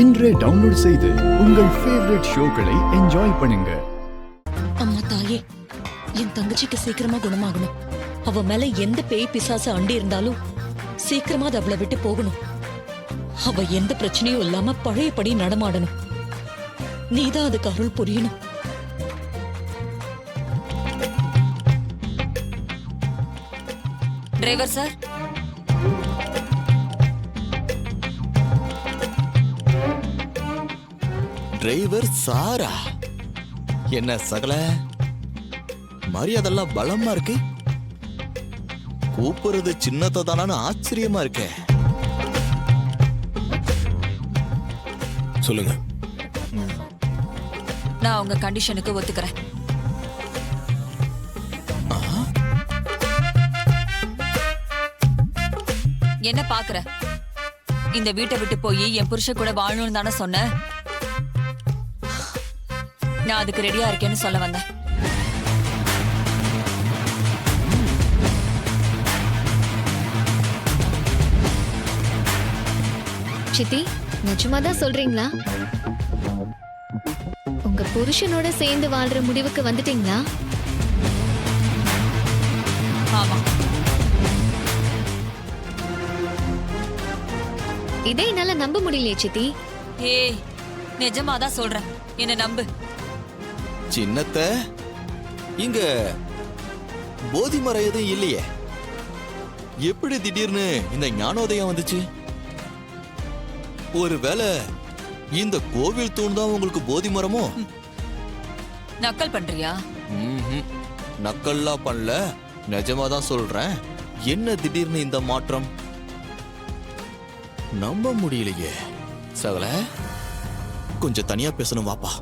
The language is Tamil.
இன்றே டவுன்லோட் செய்து உங்கள் ஃபேவரட் ஷோக்களை என்ஜாய் பண்ணுங்க. அம்மா தாயே, என் தங்கச்சிக்கு சீக்கிரமா குணமாகணும். அவ மேல எந்த பேய் பிசாசு அண்டி இருந்தாலும் சீக்கிரமா அது அவளை விட்டு போகணும். அவ எந்த பிரச்சனையும் இல்லாம பழையபடி நடமாடணும். நீதான் அதுக்கு அருள் புரியணும். டிரைவர் சார், டிரைவர் சாரா, என்ன சகல மரியாதெல்லாம் பலமா இருக்கு. கூப்பிடுறது சின்னத்தை தானு ஆச்சரியமா இருக்க. சொல்லுங்க. நான் உங்க கண்டிஷனுக்கு ஒத்துக்கிறேன். என்ன பாக்குற? இந்த வீட்டை விட்டு போய் என் புருஷ கூட வாழணும்னு தானே சொன்ன. நான் அதுக்கு ரெடியா இருக்கேன்னு சொல்ல வந்தேன். சித்தி, நிஜமாதான் சொல்றீங்களா? உங்க புருஷனோட சேர்ந்து வாழ்ற முடிவுக்கு வந்துட்டீங்களா? ஆமா. இதே என்னால நம்ப முடியலையே சித்தி. ஏய், நிஜமாதான் சொல்றேன், என்ன நம்பு. சின்னத்த, இங்க போதி மரம் எதுவும் இல்லையே, எப்படி திடீர்னு இந்த ஞானோதயம் வந்துச்சு? ஒருவேளை இந்த கோவில் தூண் தான் உங்களுக்கு போதி மரமோ? நக்கல் பண்றியா? நக்கல்லாம் பண்ணல, நிஜமாதான் சொல்றேன். என்ன திடீர்னு இந்த மாற்றம்? நம்ப முடியலையே. சகல, கொஞ்சம் தனியா பேசணும், வாப்பா.